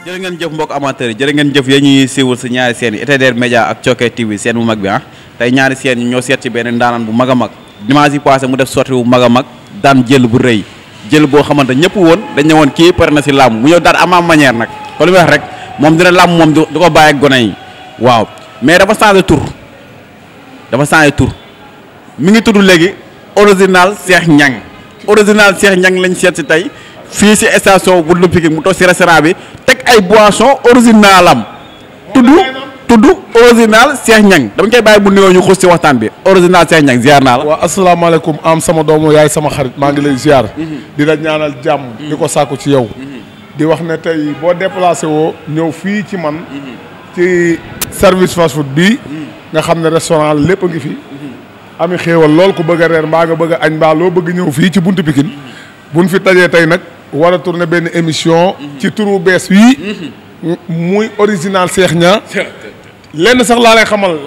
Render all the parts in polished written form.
jërë ngeen jëf mbokk amateur yi jërë ngeen jëf yéen ñuy siiwul si ñaari seen yi ETDR Média ak Thioker TV seen bu mag bi tey ñaari seen yi ñoo seet ci benn ndaanaan bu mag a mag dimanche yi passé mu def sortie bu mag a mag daan jël bu rëy jël boo xamante ñëpp woon dañ ne woon kii pare na si làmb mu ñëw daan ama manière nag kon li may wax rek moom dina làmb moom du ko bàyyi ak gone yi waaw mais dafa changé tur mi ngi tudd léegi original Cheikh Niang lañ seet si tey fii si station bu Pikine mu toog si restaurant bi teg ay boisson original am tudd original Cheikh Niang dama koy bàyyi bu nuyoo ñu xuus si waxtaan bi original Cheikh Niang ziar naa la. waaw asalaamaaleykum am sama doomu yaay sama xarit maa ngi lay ziar. di la ñaanal jàmm. di ko sàkku ci yow. di wax ne tey boo déplacé woo ñëw fii ci man. ci service fast food bii. nga xam ne restaurant la lépp a ngi fi. ami xéewal lool ku bëgg a reer mbaa nga bëgg a añ mbaa loo bëgg ñëw fii ci buntu Pikine. buñ fi tajee tey nag war a tourner benn émission. ci turu bees wii. muy original Cheikh Niang. lenn sax laa lay xamal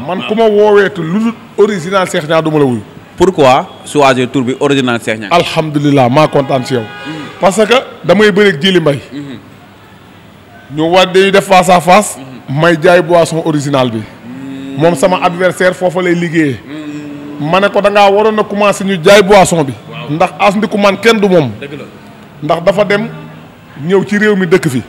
man ku ma wooweetu lu dul original Cheikh Niang du ma la wuyu. pourquoi choisir tur bi original Cheikh Niang. alhamdulilah maa kontaan ci yow. parce que damay bëreeg Jili Mbay. ñu war dañuy def face à face. may jaay boisson original bi. moom sama adversaire foofa lay liggéeyee. ma ne ko da ngaa waroon a commencé ñu jaay boisson bi. ndax as ndiku man kenn du moom. ndax dafa dem ñëw ci réew mi dëkk fi.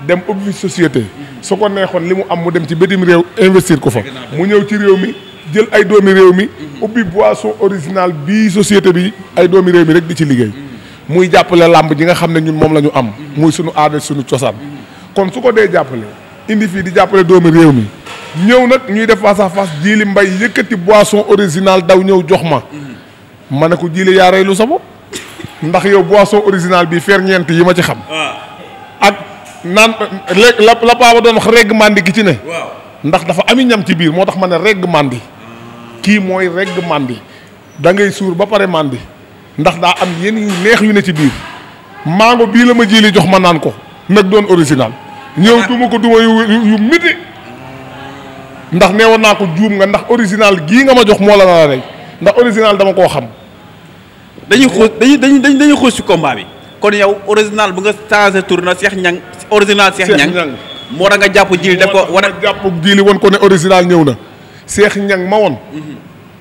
dem ubbi fi société. su ko neexoon li mu am mu dem ci bitim réew investir ko fa. mu ñëw ci réew mi jël ay doomi réew mi. ubbi boisson original bii société bi ay doomi réew mi rek di ci liggéey. muy jàppale làmb ji nga xam ne ñun moom la ñu am. muy sunu aada sunu cosaan. kon su ko dee jàppale indi fii di jàppale doomi réew mi. ñëw nag ñuy def face à face Jili Mbay yëkkati boisson original daw ñëw jox ma. ma ne ko Jili yaa rey lu sa bopp ndax yow boisson original bi ferñeent yi ma ci xam. ak naan la paa ba doon wax regg mandi gi ci ne. ndax dafa ami ñam ci biir moo tax ma ne regg mandi. kii mooy regg mandi da ngay suur ba pare mandi ndax daa am yenn yu neex yu ne ci biir mango bii la ma Jili jox ma naan ko nag doon original. ñëw duma ko duma yu miti ndax neewoon naa ko juum nga ndax original gii nga ma jox moo la la rey ndax original dama koo xam. dañuy xuus ci combat bi. kon yow original bu nga changé tour na Cheikh Niang original Cheikh Niang moo tax nga jàpp Jili def ko wane jàpp Jili wan ko ne original ñëw na Cheikh Niang ma woon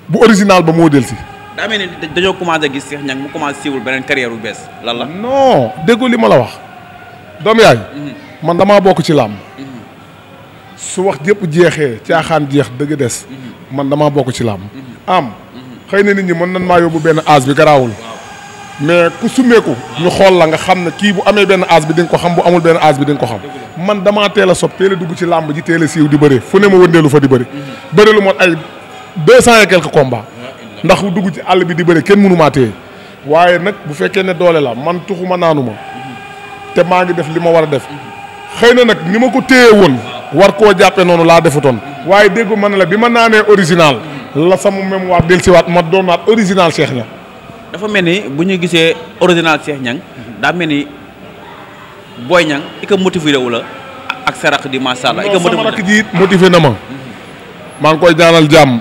bu original ba moo del si daa mel ni dañoo commencé gis Cheikh Niang mu commencé siiwul beneen carrière bu bees lan la non déggu li ma la wax doom yaay man damaa bokk ci làmb su wax jëpp jeexee caaxaan jeex dëgg des man damaa bokk ci làmb xëy na nit ñi mën nan maa yóbbu benn âge bi garaawul mais ku summeeku ñu xool la nga xam ne kii bu amee benn âge bi di nga ko xam bu amul benn âge bi di nga ko xam man damaa teel a sob teel a dugg ci làmb ji teel a siiw di bëri fu ne ma wëndeelu fa di bëri bëri lu mot ay 200 et quelques combats ndax dugg ci àll bi di bëri kenn mënu maa téye waaye nag bu fekkee ne doole la man tuxuma naanuma te maa ngi def li ma war a def xëy na nag ni ma ko téye woon war koo jàppe noonu laa defutoon waaye déggu ma ne la bi ma naanee original la sama mémoire dellusiwaat ma doonaat original Cheikh Niang. dafa mel ni bu ñu gisee original Cheikh Niang daa mel ni Boy Niang i ko motivé wu la ak sa rakk di macha allah. non sama rakk ji motivé na ma. maa ngi koy ñaanal jàmm.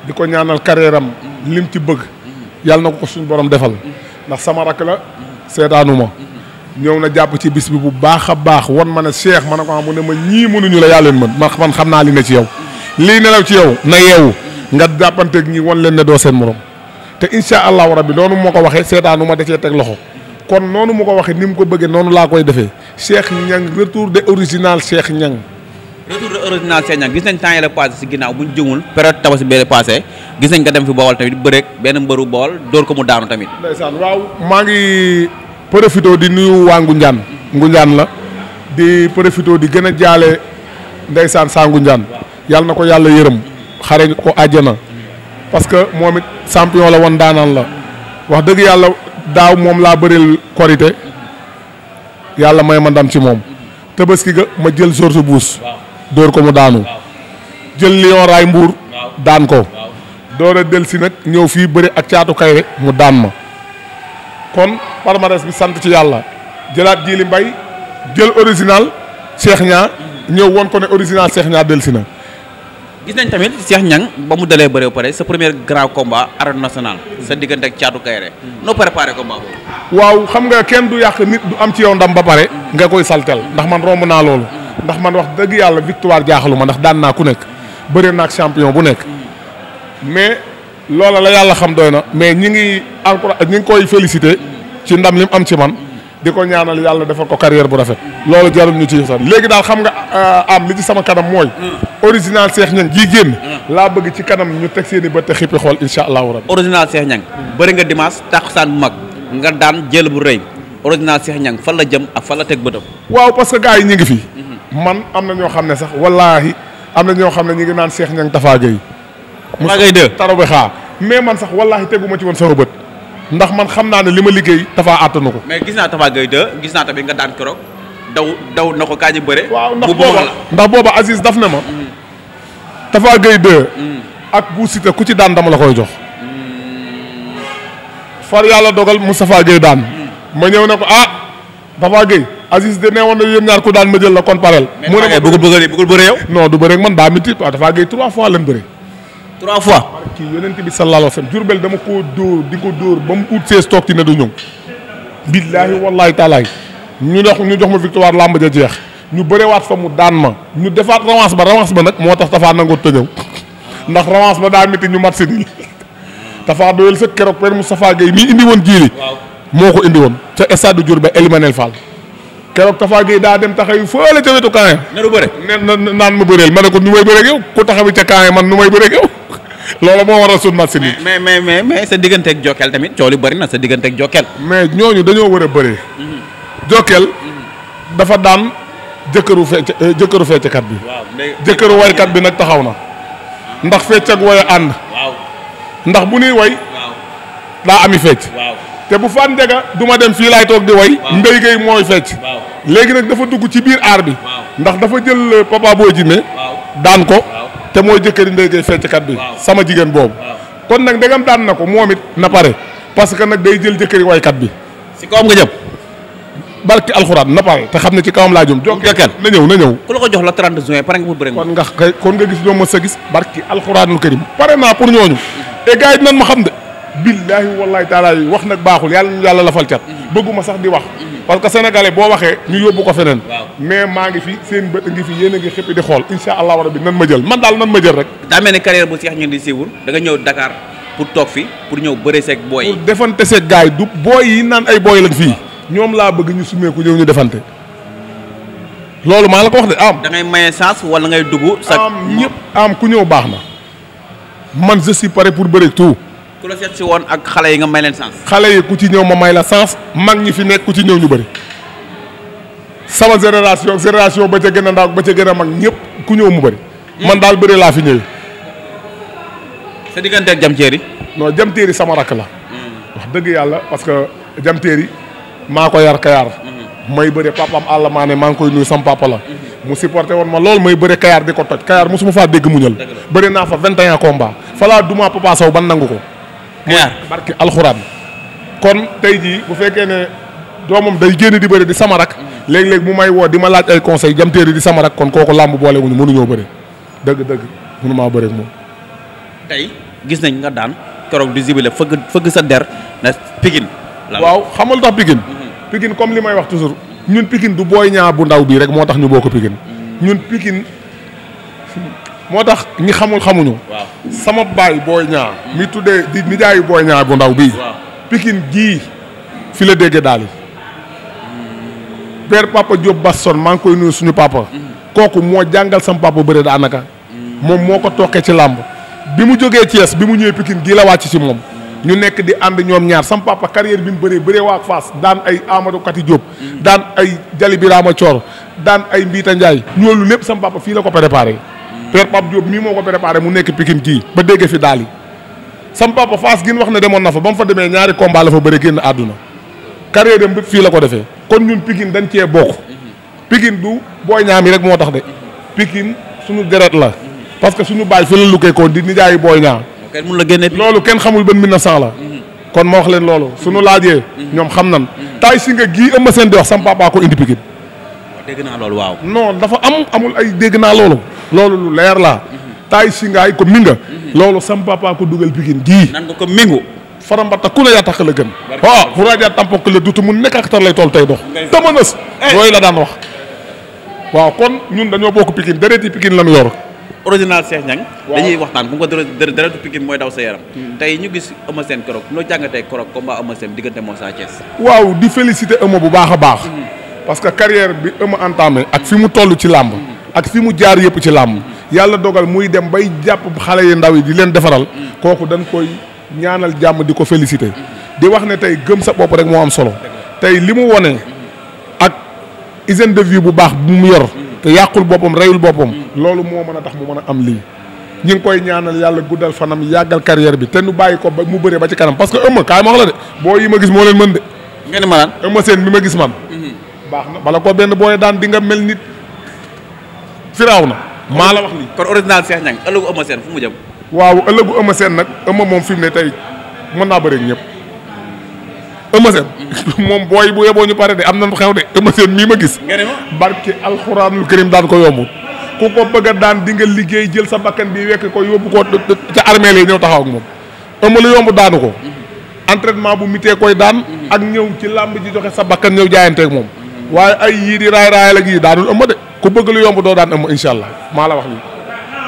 di ko ñaanal carrière am lim ci bëgg. yàlla na ko suñu borom defal. ndax sama rakk la seetaanu ma. ñëw na jàpp ci bis bi bu baax a baax wan ma ne Cheikh ma ne ko mu ne ma ñii mënuñu la yaa leen mën man xam naa li ne ci yow. lii nelaw ci yow na yeewu nga jàppanteeg ñi wan leen ne doo seen morom. te incha allahu rabbi noonu moo ko waxee seetaanu ma da cee teg loxo kon noonu mu ko waxee ni mu ko bëggee noonu laa koy defee Cheikh Niang retour de original Cheikh Niang. retour de original Cheikh Niang gis nañ temps yii la passé si ginnaaw bu ñu jëmul période tabaski bee passé gis nañ nga dem fi Bawol tamit bëreeg benn mbëru Bawol dóor ko mu daanu tamit. ndeysaan waaw maa ngi profité di nuyu waa Ngunjaan la di profité di gën a jaale ndeysaan saa Ngunjaan yàlla na ko yàlla yërëm xare ko àjjana. parce que moom it champion la woon daanaan la wax dëgg yàlla daaw moom laa bëril korité yàlla may ma ndam ci moom tabaski ga ma jël George Bush dóor ko mu daanu jël Lion Raay Mbuur daan ko door a del si nag ñëw fii bëri ak caatu kayre mu daan ma kon palmarès bi sant ci yàlla jëlaat Jili Mbay jël original Cheikh Niang ñëw woon ko ne original Cheikh Niang del si na gis nañ tamit Cheikh Niang ba mu dalee bëre ba pare sa premier grand combat arène nationale sa diggante ak Thiatou Kairé noo préparé combat boobu. waaw xam nga kenn du yàq nit du am ci yow ndam ba pare nga koy saltel ndax man romb naa loolu ndax man wax dëgg yàlla victoire jaaxalu ma ndax daan naa ku nekk bëre naa ak champion bu nekk mais loola la yàlla xam doy na mais ñi ngi koy félicité ci ndam li mu am ci man di ko ñaanal yàlla defal ko carrière bu rafet loolu jarul ñu ci sax léegi daal xam nga am li ci sama kanam mooy original Cheikh Niang jii génn laa bëgg ci kanam ñu teg seen i bët te xippi xool insha allahu rabbi. original Cheikh Niang bëri nga dimanche taxusaan bu mag nga daan jël bu rëy original Cheikh Niang fan la jëm ak fan la teg bëtam. waaw parce que gars yi ñu ngi fi. man am na ñoo xam ne sax wallaahi am na ñoo xam ne ñu ngi naan Cheikh Niang Tafa Gueye. Tafa Gueye 2 taro bi xaar mais man sax wallaahi teguma ci woon sama bët ndax man xam naa ne li ma liggéey Tafa àttanu ko. mais gis naa Tafa Gueye 2 gis naa tamit nga daan keroog daw na ko kaa ji bëre. waaw ndax booba Aziz daf ne ma. Tafa Gueye 2. ak Bou Siteu ku ci daan dama la koy jox. far yàlla dogal Moustapha Gueye daan. ma ñëw ne ko Tafa Gueye Aziz de ne woon na yéen ñaar ku daan ma jël la kon parel. mu ne ma bëggul bëre yow. non du bëre ak man daa métti waaw Tafa Gueye 3 fois lañ bëre. 3 fois. kii yonent bi sallallahu alayhi wa sallam Jurbel dama koo dóor di ko dóor ba mu ut sees toog ci ne du ñëw. billaahi wallaahi taalaay ñu jox ma victoire làmb ja jeex ñu bërewaat fa mu daan ma ñu defaat revanche ba nag moo tax Tafa nangoo tëñëw ndax revanche ba daa métti ñu mat si nii Tafa doyal sa keroog Père Moustapha Gueye mii indi woon jiili. moo ko indi woon ca stade Diourbel Elimanel Fall keroog Tafa Gueye daa dem taxaw fële ca wetu camp ne du bëre naan ma bëreel ma ne ko nu may bëreeg yow ku taxawi ca camp man nu may bëreeg yow loolu moo waral suñu match nii. mais sa digganteeg Jokal tamit coow li bëri na sa digganteeg Jokal. mais ñooñu dañoo war a bëree. Jokal dafa daan jëkkëru fecckat bi. jëkkëru waykat bi nag taxaw na. ndax fecc ak way ànd. ndax bu nuy way. daa ami fecc. te bu fan njega du ma dem fii laay toog di way. Ndeye Gueye mooy fecc. léegi nag dafa dugg ci biir aar bi. ndax dafa jël Papa Boy Djiné daan ko. te mooy jëkkëri Ndeye Gueye fecckat bi. sama jigéen boobu. kon nag ndegam daan na ko moom it na pare parce que nag day jël jëkkëri waykat bi. si kawam nga jëm. barki alxuraan na pare te xam ne ci kawam laa jëm. Jokal na ñëw. ku la ko jox la 30 juin pare nga pour bëri. kon nga gis ñoom ma sa gis barki alxuraanul karim pare naa pour ñooñu. et gars yi nan ma xam de. billaahi wallaahi taala yi wax nag baaxul yàlla la fal cat. bëgguma sax di wax. parce que sénégalais boo waxee ñu yóbbu ko feneen. mais maa ngi fi seen bët ngi fi yéen a ngi xëpp di xool incha allahu rabbi nan ma jël man daal nan ma jël rek. daa mel ni carrière bu Cheikh Niang di siiwul da nga ñëw Dakar pour toog fi pour ñëw bëre seeg booy yi. pour defante seeg gars yi du booy yi naan ay booy lañ fii. ñoom laa bëgg ñu sumeeku ñëw ñu defante. loolu maa la ko wax de am. da ngay maye chance wala ngay dugg. am ku ñëw baax na. man je suis prêt pour bëre tout. ku la seet si woon ak xale yi nga may leen chance. xale yi ku ci ñëw ma may la chance mag ñi fi nekk ku ci ñëw ñu bëri. sama génération ba ca gën a ndaw ba ca gën a mag ñëpp ku ñëw mu bëri. man daal bëri laa fi ñëwee. sa diggante ak Jam Téeri. non Jam Téeri sama rakk la. wax dëgg yàlla parce que Jam Téeri maa ko yar Kayar. may bëre papaam àll maa ne maa ngi koy nuyu sam papa la. mu supporté woon ma lool may bëre Kayar di ko toj Kayar mosuma faa dégg muñal. bëri naa fa 21 combats. falaa duma Papa Sow ban nangu ko. Kayar barki alxuraan. kon tey jii bu fekkee ne doomam day génn di bëri di sama rak. léeg-léeg mu may woo di ma laaj ay conseil Jam Téeri di sama rak kon kooku làmb boole wuñu mënuñoo bëri. dëgg mënumaa bëri ak moom. tey gis nañ nga daan keroog di zibile fëgg sa der na Pikine. waaw xamal tax Pikine. Pikine comme li may wax toujours ñun Pikine du Boy Niang bu ndaw bii rek moo tax ñu bokk Pikine. ñun Pikine moo tax ñi xamuñu. sama baay Boy Niang mi tuddee di nijaayu Boy Niang bu ndaw bii. Pikine gii fi la déggee daal yi. père Papa Diop Basson maa ngi koy nuyu suñu papa. kooku moo jàngal sama papa bëre daanaka. moom moo ko tookee ci làmb. bi mu jógee Thiès bi mu ñëwee Pikine gii la wàcc ci moom. ñu nekk di ànd ñoom ñaar sam papa carrière bi mu bëree waa Fass daan ay Amadou Kati Diop. daan ay Jali Birama Thior daan ay Mbiita Ndiaye. ñoolu lépp sam papa fii la ko préparé. père Pape Diop mii moo ko préparé mu nekk Pikine kii ba dégg fi daal yi. sam papa Fass gi wax ne demoon na fa ba mu fa demee ñaari combat la fa bëri génn àdduna. carrière dem bépp fii la ko defee. kon ñun Pikine dañ cee bokk. Pikine du Boy Niang mi rek moo tax de. Pikine suñu deret la. parce que suñu baay fi la lukkee ko di nijaayu Boy Niang. kenn mun la génne loolu kenn xamul ban 1900 la. kon ma wax leen loolu suñu laajee. ñoom xam nan taay si nga gii ëmb seen di wax sam papa ko indi Pikine. dégg naa loolu waaw. non dafa amul ay dégg naa loolu. loolu lu leer la taay singaay ko minga loolu sam papa ko dugal Pikine gii nan nga ko mingu farambata ku ne yaa tax la gën waaw fu rajo tampok la dutu mu nekk ak tar lay tool tey dox tamanas yooyu la daan wax waaw kon ñun dañoo bokk Pikine déreeti Pikine la ñu yor original Cheikh Niang dañuy waxtaan bu ko deretu Pikine mooy daw sa yaram tey ñu gis Eumeu Sène keroog noo jàngatee keroog combat Eumeu Sène diggante moo Sa Thiès waaw di féliciter Eumeu bu baax a baax parce que carrière bi Eumeu entamé ak fi mu toll ci làmb ak fi mu jaar yëpp ci làmb yàlla dogal muy dem bay jàpp xale yi ndaw yi di leen defaral kooku dañ koy ñaanal jàmm di ko féliciter di wax ne tey gëm sa bopp rek moo am solo tey li mu wone ak hygiène de vie bu baax bu mu yor te yàqul boppam reyul boppam loolu moo mën a tax mu mën a am lii ñu ngi koy ñaanal yàlla guddal fanam yàggal carrière bi te nu bàyyi ko ba mu bëree ba ci kanam parce que Eumeu kaay ma wax la de boo yi ma gis moo leen mën de ngeen ma naan Eumeu Sène bi ma gis man baax na bala ko benn booy daan di nga mel nit firaaw na maa la wax lii kon original Cheikh Niang ëllëgu Eumeu Sène fu mu jëm waaw ëllëgu Eumeu Sène nag Eumeu moom fi mu ne tey mën naa bëre ak ñëpp Eumeu Sène moom booy bu yeboo ñu pare de am na xew de Eumeu Sène mii ma gis barke alxuraanul karim daan ko yombul ku ko bëgg a daan di nga liggéey jël sa bakkan bi wekk ko yóbbu ko ca armée lay ñëw taxaw ak moom Eumeu lu yomb daanu ko entraînement bu mitee koy daan ak ñëw ci làmb ji joxe sa bakkan ñëw jaayanteeg moom waaye ay yii di raay raayal ak yii daanul Eumeu de ku bëgg lu yomb doo daan Eumeu incha allah maa la wax lii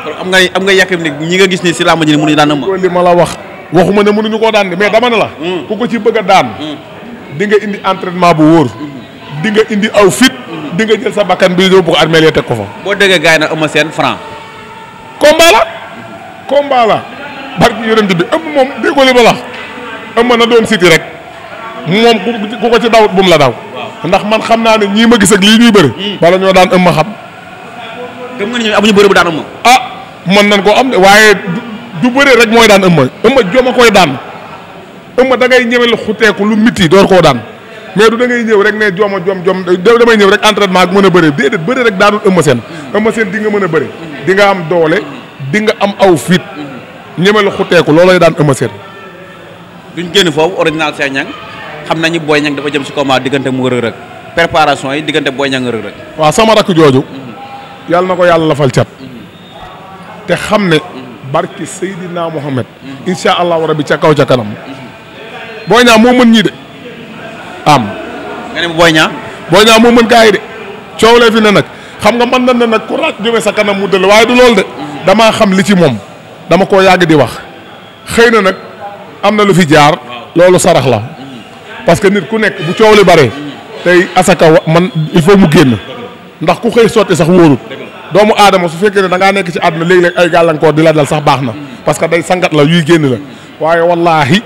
kon am nga yàkkam ne ñi nga gis ni si làmb ji ni mënuñu daan Eumeu li ma la wax waxuma ne mënuñu koo daan de mais dama ne la ku ko ci bëgg a daan di nga indi entraînement bu wóor di nga indi aw fit di nga jël sa bakkan bi yóbbu ko armée lee teg ko fa boo déggee gars yi nag Eumeu Sène franc combat la barki yonent bi Eumeu moom déggoo li ma la Eumeu na doon siti rek moom ku ko ci daw bu mu la daw ndax man xam naa ne ñii ma gis ak lii ñuy bëri wala ñoo daan Eumeu xam gëm nga ni ñoom amuñu bëri bu daan Eumeu mën nañ koo am de waaye du bëre rek mooy daan Eumeu joma koy daan Eumeu da ngay ñëwel xuteeku lu miti door koo daan mais du da ngay ñëw rek ne jom damay ñëw rek entraînement ak mën a bëre déedéet bëre rek daanul Eumeu Sène di nga mën a bëre di nga am doole di nga am aw fit ñëmel xuteeku loolooy daan Eumeu Sène duñ génn foofu original Cheikh Niang xam nañu Boy Niang dafa jëm si combat diggante mu Reug Reug préparation yi diggante Boy Niang Reug Reug waaw sama rakk jooju yàlla na ko yàlla lafal cat te xam ne barki Seydina Mohamed insha allahu rabbi ca kaw ca kanam Boy Niang moo mën ñii de am nga ne Boy Niang moo mën gaa yi de coow lee fi ne nag xam nga mën na ne nag ku raaj jóge sa kanam mu dëll waaye du loolu de damaa xam li ci moom dama koo yàgg di wax xëy na nag am na lu fi jaar loolu sarax la parce que nit ku nekk bu coow li bare tey asaka man il faut mu génn ndax ku xëy sotti sax wóorut doomu aadama su fekkee ne da ngaa nekk ci àdduna léegi-léeg ay gàllankoor di la dal sax baax na parce que day sangat la yuy génn la waaye wallaahi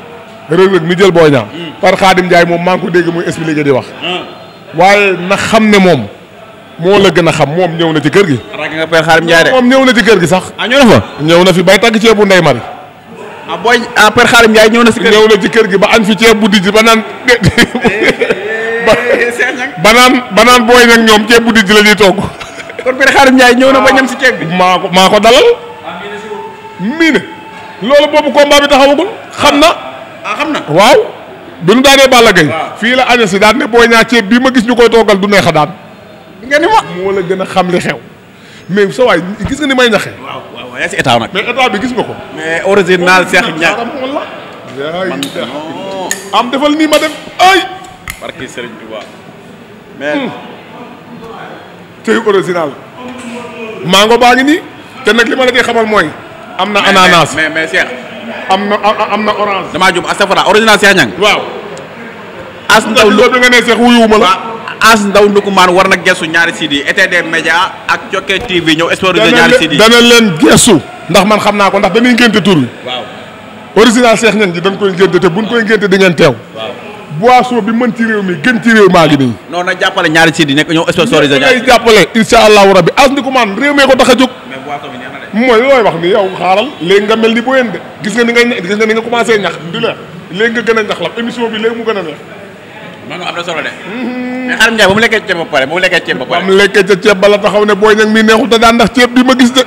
Reug Reug mi jël Boy Niang par Khadim Ndiaye moom maa ngi ko dégg muy expliqué di wax waaye na xam ne moom moo la gën a xam moom ñëw na ci kër gi. ragal nga Père Khadim Ndiaye de. moom ñëw na ci kër gi sax. ñëw na fa. ñëw na fi bay tagg ceebu Ndey Mari. Père Khadim Ndiaye ñëw na si kër gi. ñëw na ci kër gi ba añ fi ceeb bu dijj ba naan. ba naan Boy Niang ñoom ceeb bu dijj la ñuy togg. kon Père Khadim Ndiaye ñëw na ba ñam si ceeb bi. maa ko dalal. mii ne loolu boobu combat bi taxawagul xam na. xam na waaw. bi nu daanee Balla Gaye fii la aña si daan ne Boy Niang ceeb bii ma gis ñu koy toogal du neex a daan. nga ni ma moo la gën a xam li xew. mais sa waay gis nga ni may ñaxee. waaw yaa si état nag. mais état bi gis nga ko. mais original Cheikh Niang. man am defal nii ma def ay. barki Serigne Touba. mais. tey original. mango baa ngi nii. te nag li ma la koy xamal mooy. am na ananas mais Cheikh. am na orange. damaa jum astafurlah original Cheikh Niang. waaw. as ndaw lu bi nga ne Cheikh wuyuwuma la. as ndaw ndukumaan war na gestu ñaari CD ETD Média ak Thioké TV ñëw sponsoriser ñaari CD. dana leen gestu. ndax man xam naa ko ndax dañuy ngénte tur wi. waaw. original Cheikh Niang ji dañ koy ngénte te buñ koy ngénte di ngeen teew. waaw. boisson bi mën ci réew mi gën ci réew maa ngi nii. non na jàppale ñaari CD nekk ñëw sponsoriser ñaari. ngay jàppale incha allahu rabbi as ndukumaan réew mee ko tax a jóg. mais boisson bi neex na de. mooy looy wax ni yow xaaral léegi nga mel ni boyen de gis nga ni nga commencé ñax di la léegi nga gën a ñax la émission bi léegi mu gën a neex. non am na solo de. mais Khadim Ndiaye ba mu lekkee ceeb ba pare ba mu lekkee ceeb ba pare. ba mu lekkee ca ceeb ba la taxaw ne Boy Niang mi neexul te daan ndax ceeb bi ma gis de.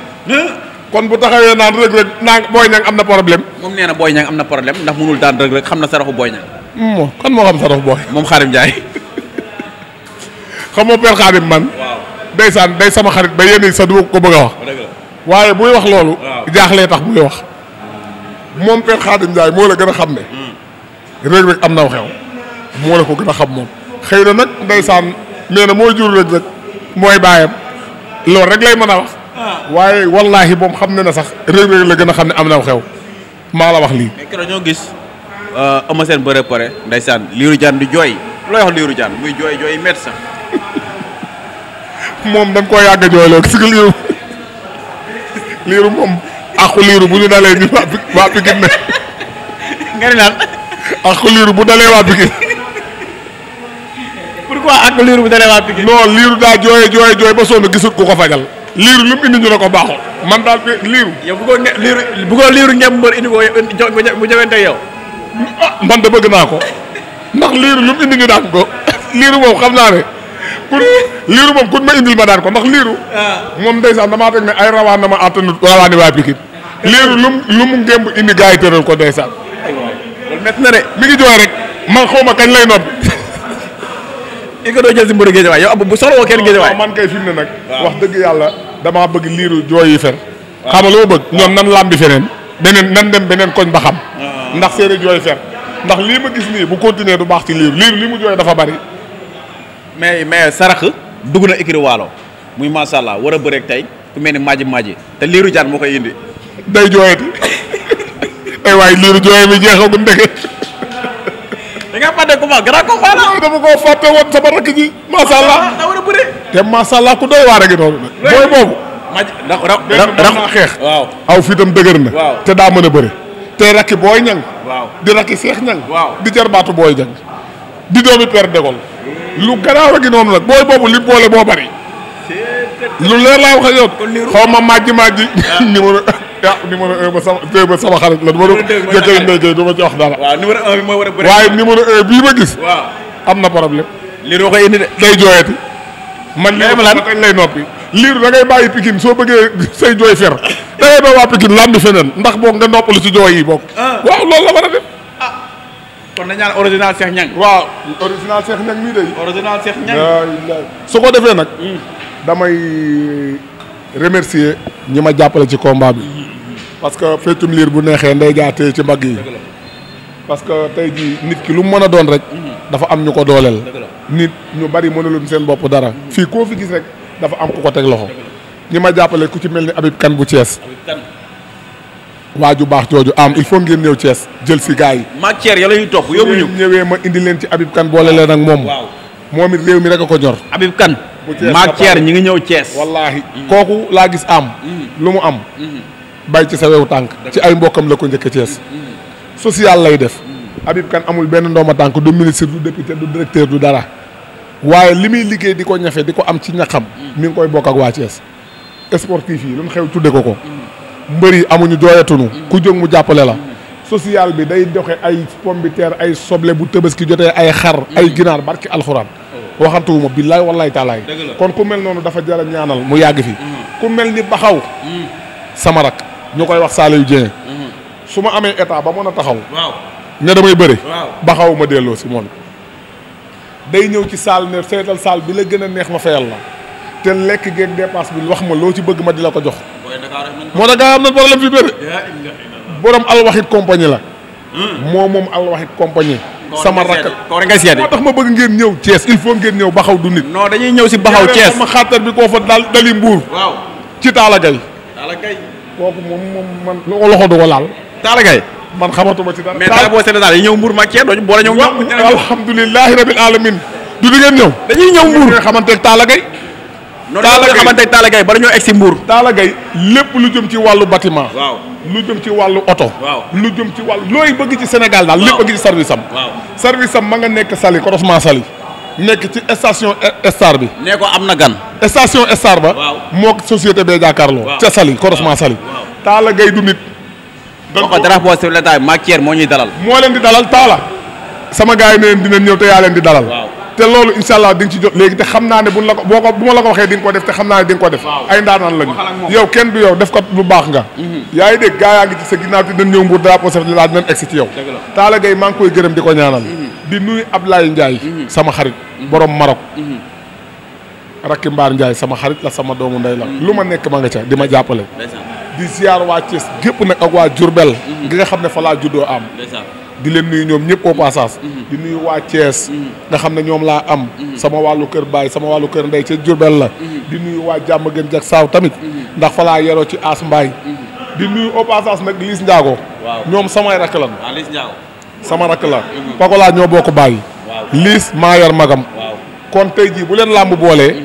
kon bu taxawee naan Reug Reug naan Boy Niang am na problème. moom nee na Boy Niang am na problème ndax mënul daan Reug Reug xam na saraxu Boy Niang. kan moo xam saraxu Boy. moom Khadim Ndiaye. xam nga Père Khadim man. waaw. ndeysaan day sama xarit ba yéen sa du ko bëgg a wax. waaye buy wax loolu. jaaxlee tax muy wax moom Père Khadim Ndiaye moo la gën a xam ne Reug Reug am na xew moo la ko gën a xam moom xëy na nag ndeysaan nee na moo jur Reug Reug mooy baayam loolu rek lay mën a wax waaye wallaahi moom xam ne na sax Reug Reug la gën a xam ne am na xew maa la wax lii. mais keroog ñoo gis Eumeu Sène bëre pare ndeysaan Lirou Diane di jooy looy wax Lirou Diane muy jooy métti sax. moom dañ koo yàgg a jooyloo gis nga liiru moom àqu liiru bu ñu dalee ñu waa Pikine ne. nga ni naan. àqu liiru bu dalee waa Pikine. pourquoi àqu liiru bu dalee waa Pikine. non liiru daa jooy ba sonn gisut ku ko fajal. liiru lu mu indi ñu ne ko baaxul. man daal liiru. yow bu ko liiru ngeen mbër indi ko bu jawente yow. man de bëgg naa ko ndax liiru lu mu indi ñu daan ko liiru moom xam naa ne. liiru moom kun ma indil ma daan ko ndax liiru moom ndeysaan damaa teg ne ay rawaan na ma àttanu rawaani waa Pikine liiru lu mu ngémb indi gars yi tëral ko ndeysaan loolu métti na de mi ngi jooy rek man xaw ma kañ lay noppi il ko doo jël si mbëru Géejawaay yow bu soxla woo kenn Géejawaay man kay fi mu ne nag wax dëgg yàlla damaa bëgg liiru jooy yi fer xam nga lu ma bëgg ñoom nan làmbi feneen nan dem beneen koñ ba xam ndax seeni jooy fer ndax lii ma gis nii bu continuer du baax ci liiru li mu jooy dafa bari mais sarax dugg na écurie Waalo muy macha allah war a bëreeg tey ku mel ni maaji te Lirou Diane moo koy indi. day jooyati ay waay Lirou jooyee mi jeexagul ndeke. da ngaa fàtte comment grand combat la. dama koo fàtte woon sama rakk ji macha allah. da war a bëre. te macha allah ku doy waar a ngi noonu nag. booy boobu. maaji xeex. waaw aw fii tam dëgër na. waaw te daa mën a bëre. te rakki booy ñang. waaw di rakki seex ñang. waaw di jarbaatu booy ñang. di doomi père dégol lu garaaw a ngi noonu nag booy boobu li boole boo bari lu leer laa wax ak yow xaw ma majji numéro ba sama xarit la numéro jëkkëy ndéykay du ma ci wax dara waaw numéro 1 bi mooy war a bëri waaye numéro 1 bii ma gis waaw am na problème liiru koy indi de day jooyati man liiru la dañ lay noppi liiru da ngay bàyyi Pikine soo bëggee say jooy fer da ngay ba waa Pikine lambi feneen ndax boog nga noppalu ci jooy yi boog waaw loolu la war a def kon dañu naan original Cheikh Niang. waaw original Cheikh Niang mii de. original Cheikh Niang. su ko defee nag. damay remercier ñi ma jàppale ci combat bi. parce que feccum liir bu neexee ndey jaatee ci mbagg yi. parce que tey jii nit ki lu mu mën a doon rek. dafa am ñu ko dooleel. nit ñu bari mënuluñ seen bopp dara. fii koo fi gis rek dafa am ku ko teg loxo. ñi ma jàppale ku ci mel ni Habib Kane bu Thiès. waa ju baax jooju am il faut ngeen ñëw Thiès jël si gars yi. maag Thier yàlla ñuy topp yóbbu ñu. ñëwee ma indi leen ci Habib Kane boole leen ak moom. waaw moom it réew mi rek a ko ñor. Habib Kane. bu Thiès maag Thier ñi ngi ñëw Thiès. wallaahi kooku laa gis am. lu mu am. bay ci sa wewu tànk. ci ay mbokkam la ko njëkk Thiès. social lay def. Habib Kane amul benn ndooma tànk du ministre du député du directeur du dara. waaye li muy liggéey di ko ñafe di ko am ci ñaxam. mi ngi koy bokk ak waa Thiès. sportif yi lu mu xew tudde ko ko. mbër yi amuñu jooyatunu ku jóg mu jàppale la social bi day doxe ay pomme de terre ay soble bu Tabaski jotee ay xar ay ginaar barki alxuraan waxantuwuma billaay wallaay taalaay kon ku mel noonu dafa jara ñaanal mu yàgg fi ku mel ni baxaw sama rak ñu koy wax Saliou Dieng su ma amee état ba mën a taxaw ne damay bëre baxaw ma delloo si moom day ñëw ci saal ne seetal saal bi la gën a neex ma fayal la te lekk geeg dépasse bi wax ma loo ci bëgg ma di la ko jox moo tax gaa am na problème fi bëri borom alwaxit compagnie la moom alwaxit compagnie sama rakk ko nga seeti moo tax ma bëgg ngeen ñëw Thiès il faut ngeen ñëw baxaw du nit non dañuy ñëw si baxaw Thiès ma xattar bi koo fa dali mbuur waaw ci Talla Gaye kooku moom man loxo du ko laal Talla Gaye man xamatuma ci dara mais dara boo seetee daal yi ñëw mbuur ma Thiès dooñu boole ñëw alhamdulilahi rabil alamin du di ngeen ñëw dañuy ñëw mbuur nga xamante ak Talla Gaye xamante Talla Gaye bala ñoo egg si mbuur Talla Gaye lépp lu jëm ci wàllu bâtiment waaw lu jëm ci wàllu oto waaw lu jëm ci wàllu looy bëgg ci Sénégal daal lépp a ngi ci service am service am ma nga nekk Saly croisement Saly nekk ci station Star bi nee ko am na gan station Star ba moo société bee jàkkaarloo ca Saly croisement Saly Talla Gaye du nit dañ ko drapeau chef de l'État maag Thier moo ñuy dalal moo leen di dalal Talla sama gars yi ne leen dinañ ñëw te yaa leen di dalal te loolu incha allah di nga ci jot léegi te xam naa ne buñ la ko boo ko bu ma la ko waxee di nga ko def te xam naa ne di nga ko def ay ndaanaan lañu yow kenn du yow def ko lu baax nga yaa ngi dégg gaa yaa ngi ci sa ginnaaw te dinañ ñëw Mbour drapeau chef de l'État dinañ egsi ci yow Talla Gaye maa ngi koy gërëm di ko ñaanal di nuyu Ablaye Ndiaye sama xarit borom Maroc rakki Mbaar Ndiaye sama xarit la sama doomu ndey la lu ma nekk ma nga ca di ma jàppale di ziar waa Thiès gépp nag ak waa Diourbel gi nga xam ne fa laa juddoo am di leen nuyu ñoom ñëpp au passage di nuyu waa Thiès nga xam ne ñoom laa am sama wàllu kër baay sama wàllu kër ndey ca Diourbel la di nuyu waa jàmm gën jak saaw tamit ndax fa laa yeroo ci As Mbaay di nuyu au passage nag Liis Ndiago ñoom samay rakk lan sama rakk la Pakola ñoo bokk bàyyi Liis maa yor magam kon tey jii bu leen làmb boolee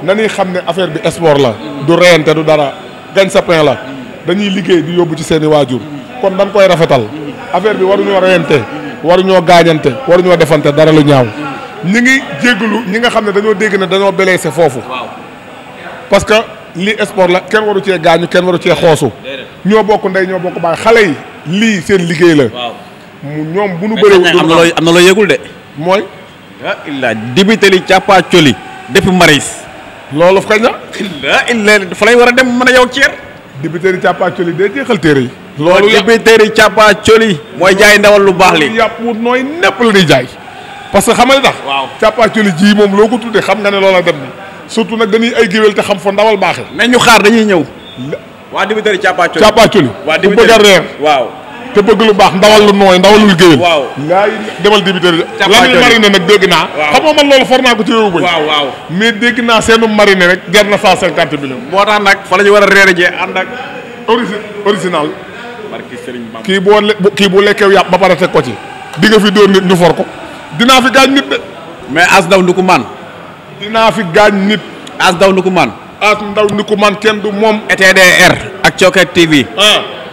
nañuy xam ne affaire bi sport la du reyante du dara gañ sa pain la dañuy liggéey di yóbbu ci seeni waajur kon dañ koy rafetal affaire bi waruñoo reyante waruñoo gaañante waruñoo defante dara lu ñaaw ñi ngi jéggalu ñi nga xam ne dañoo dégg ne dañoo blessé foofu parce que lii sport la kenn waru cee gaañu kenn waru cee xoosu ñoo bokk ndey ñoo bokk baay xale yi lii seen liggéey la ñoom bu nu bëree am na loo yëgul de mooy illa dibitali càppaa coli depuis maris loolu kañ la illa fa lay war a dem mën a yow ceer dibiteri càppaa coli day jeexal téere yi loolu dibiteri càppaa coli mooy jaay ndawal lu baax li yàpp nooy nepp la di jaay parce que xam nga li tax càppaa coli ji moom loo ko tuddee xam nga ne loola dem ni surtout nag dañuy ay géwél te xam fa ndawal baaxee mais ñu xaar dañuy ñëw waa dibiteri càppaa coli ku bëgg a reer waaw te bëgg lu baax ndawal lu nooy ndawal lu géwél waaw laay demal dibiteri lañuy marine nag dégg naa xam nga man loolu for naa ko ci wéwu bëy waaw mais dégg naa seenu marine rek jar na 150 millions moo tax nag fa la ñu war a reer jee ànd ak original kii boo lekkee yàpp ba pare teg ko ci di nga fi dóor nit ñu for ko dinaa fi gaañ nit de mais as ndaw ndiku man dinaa fi gaañ nit as ndaw ndiku man kenn du moom ETDR ak Thioker TV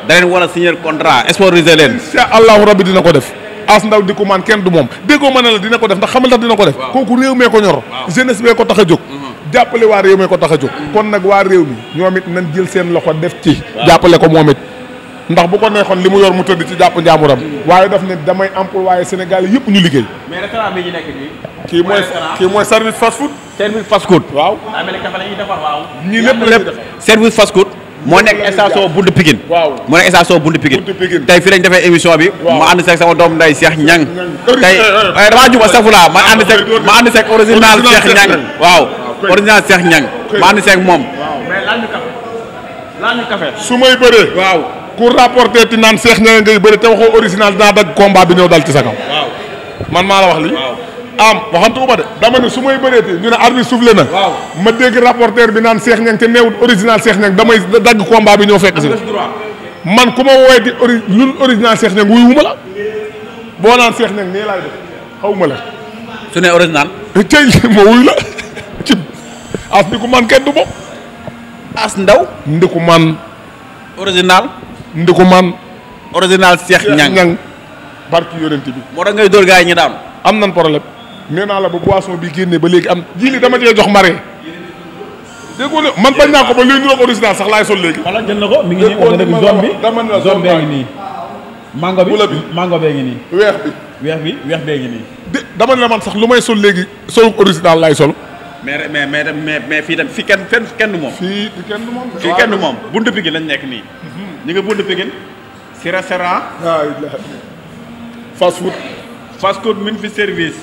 da leen war a signer contrat sponsorisé leen insha allahu rabbi dina ko def as ndaw ndiku man kenn du moom déggoo ma ne la dina ko def ndax xamal tax dina ko def kooku réew mee ko ñor jeunesse bee ko tax a jóg jàppale waa réew mee ko tax a jóg kon nag waa réew mi ñoom it nañ jël seen loxo def ci jàppale ko moom it ndax bu ko neexoon li mu yor mu tëdd ci jàpp njaamuram waaye daf ne damay employé Sénégal yëpp ñu liggéey. mais restaurant bi ñu nekk nii. kii mooy service fast food. service fast food. waaw. daa mel ni kafe la ñuy defar waaw. ñii lépp la ñuy defar service fast food. moo nekk station Buntu Pikine. waaw moo nekk station Buntu Pikine. tey fii lañ defee émission bi. ma ànd seeg sama doom nday Cheikh Niang. tey damaa juba safula ma ànd seeg original Cheikh Niang. waaw original Cheikh Niang. ma ànd seeg moom. mais laal ñu café su may bëree. waaw. ku rapporté ti naan Cheikh Niang ngay bëri te waxoo original dinaa dagg combat bi ñëw dal ci sa kaw. waaw man maa la wax lii. am waxantu ba de dama ne su may bëreeti ñu ne arbitre soufflé na. waaw ma dégg rapporteur bi naan Cheikh Niang te neewut original Cheikh Niang damay dagg combat bi ñëw fekk si. man ku ma woowee di original Cheikh Niang wuyu ma la boo naan Cheikh Niang nii laay def xaw ma la. su ne original. tey ma wuyu la ci as ndiku man kenn du bopp. as ndaw. ndiku man. original. ndiku man. original Cheikh Niang. barki yonent bi. moo tax ngay dóor gars yi ñu daan. am nan problème nee naa la ba boisson bi génnee ba léegi am ji li dama cee jox maree. déggoo man bañ naa ko ba luy niroog original sax laay sol léegi. wala jël na ko mi ngi nii wax dëgg zone bi zone bee ngi nii. mango bi mango bee ngi nii. weex bee ngi nii. dama ne la man sax lu may sol léegi solub original laay sol. mais fii tam fii kenn du moom. fii kenn du moom. fii kenn du moom buntu Pikine lañ nekk nii. ñu ngi buntu Pikine si restaurant. fast food. fast food min fi service.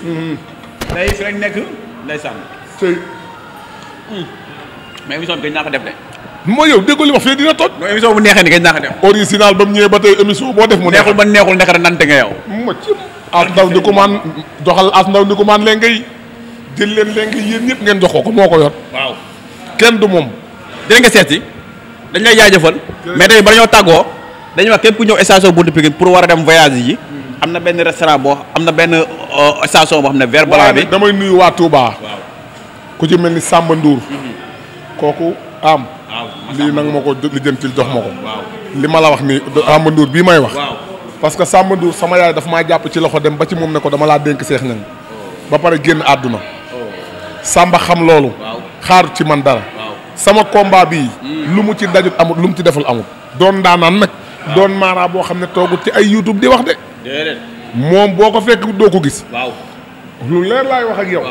tey fi lañ nekk ndeysaan. mais émission bi gëj naa ko def de. mooy yow déggoo li wax fii dina toj. non émission bu neexee ni gëj naa ko def. original ba mu ñëwee ba tey émission boo def mu neexul ba neexul nekk rek nante nga yow. ma ci as ndaw ni ko maan doxal as ndaw ni ko maan leen ngay jël leen leen ngay yéen ñëpp ngeen jox ko moo ko yor. waaw kenn du moom. dinañ ko seet si dañ lay jaajëfal. mais tey ba ñoo tàggoo dañuy wax képp ku ñëw station Buntu Pikine pour war a dem voyage yi. am na benn restaurant boo am na benn station boo xam ne vert blanc bi. damay nuyu waa Touba. ku ci mel ni Samba Ndour. kooku am. lii nag ma ko lijjantil jox ma ko. li ma la wax ni Samba Ndour bii may wax. parce que Samba Ndour sama yaay dafa maa jàpp ci loxo dem ba ci moom ne ko dama laa dénk Cheikh Niang. ba pare génn àdduna. Samba xam loolu. xaar ci man dara. sama combat bii. lu mu ci dajut amut lu mu ci deful amut. doon daanaan nag. doon maaraa boo xam ne toogut ci ay YouTube di wax de. moom boo ko fekk doo ko gis. lu leer laay wax ak yow.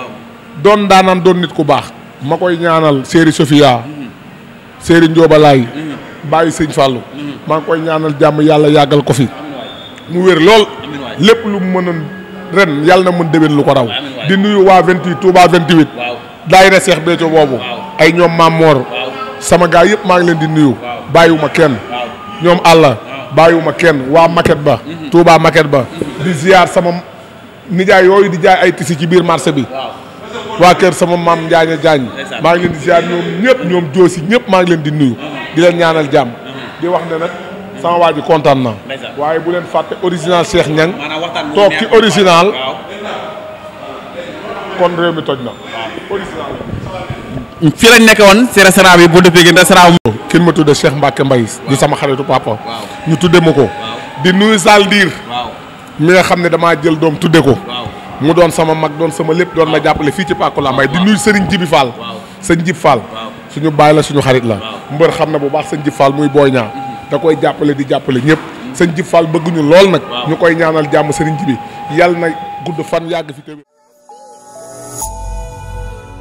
doon daanaan doon nit ku baax. ma koy ñaanal Séeri Sofia. Séeri Njoobalaay. bàyyi sëñ Fallou. maa ngi koy ñaanal jàmm yàlla yàggal ko fi. mu wér lool. lépp lu mu mënoon ren yàlla na mën déwén lu ko raw. di nuyu waa 28 Touba 28. daayira Cheikh Béthio boobu. ay ñoom Maam Mor. sama gaa yëpp maa ngi leen di nuyu. bàyyiwuma kenn. ñoom àlla bàyyiwuma kenn waa maquette ba Touba maquette ba di ziar sama nijaay yooyu di jaay ay tisi ci biir marché bi waa kër sama maam Njaaña Jaañ maa ngi leen di ziar ñoom ñëpp ñoom joosi ñëpp maa ngi leen di nuyu di leen ñaanal jàmm di wax ne nag sama waa ji kontaan na waaye bu leen fàtte original Cheikh Niang toog ci original kon réew mi toj na original fii lañ nekk woon si restaurant bi bu defee gën restaurant kin ma tudde Cheikh Mbacke Mbaye di sama xaritu papa ñu tudde ma ko di nuyu Sall Diir mi nga xam ne damaa jël doom tudde ko mu doon sama mag doon sama lépp doon ma jàppale fii ci Pàkku Lambaay di nuyu Serigne Jibi Fall sëñ Jib Fall suñu baay la suñu xarit la mbër xam na bu baax sëñ Jib Fall muy Boy Niang da koy jàppale di jàppale ñëpp sëñ Jib Fall bëgguñu lool nag ñu koy ñaanal jàmm Serigne Jibi yàlla na gudd fan yàgg fi teew.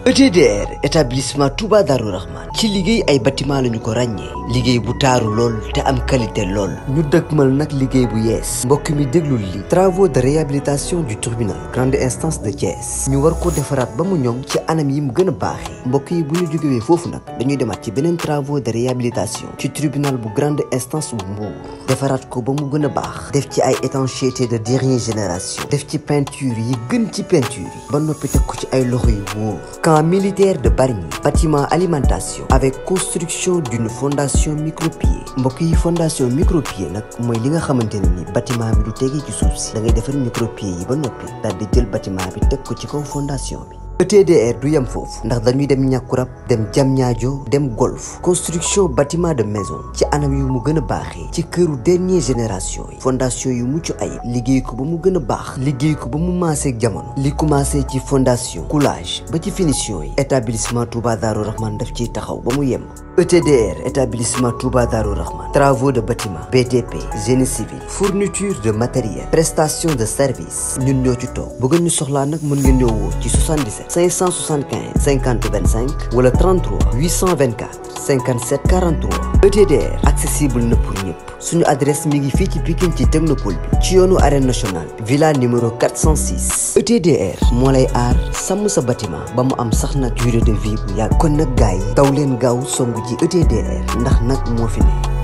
ETDR établissement Touba Darou Rahman ci liggéey ay bâtiment lañu ko ràññee liggéey bu taaru lool te am qualité lool ñu dëkkmal nag liggéey bu yees mbokk mi déglul li travaux de réhabilitation du tribunal grande instance de Thiès ñu war ko defaraat ba mu ñoŋ ci anam yi mu gën a baaxee mbokk yi bu ñu jógewee foofu nag dañuy demaat ci beneen travaux de réhabilitation ci tribunal bu grande instance bu Mbour defaraat ko ba mu gën a baax def ci ay étanchéité de dernière génération def ci peinture yi gën ci peinture yi ba noppi teg ko ci ay loxo yu wóor militaire de Bargny bâtiment alimentation avec construction d'une fondation micropieux mbokk yi fondation micropieux nag mooy li nga xamante ne ni bâtiment bi du tegee ci suuf si da ngay defar micropieux yi ba noppi daal di jël bâtiment bi teg ko ci kaw fondation bi. ETDR du yem foofu ndax dañuy dem Ñàkkurab dem Diamniadio dem Golf construction bâtiment de maison ci anam yu mu gën a baaxee ci këru dernière génération yi fondation yu mucc ay liggéey ko ba mu gën a baax liggéey ko ba mu maaseeg jamono li commencé ci fondation coulage ba ci finition yi établissement Touba Darou Rahman daf ciy taxaw ba mu yem. ETDR établissement Touba Darou Rahman travaux de bâtiment BTP génie civil fourniture de matériel prestation de service ñun ñoo ci toog bëgg ñu soxlaa nag mën ngeen ñëw woo ci 77 575 50 25 wala 33 824 57 43 ETDR accessible na pour ñëpp suñu adresse mi ngi fii ci Pikine ci technopole bi ci yoonu arène nationale villa numéro 406 ETDR moo lay aar sàmm sa bâtiment ba mu am sax nag durée de vie bu yàgg kon nag gars yi daw leen gaaw songu ji ETDR ndax nag moo fi ne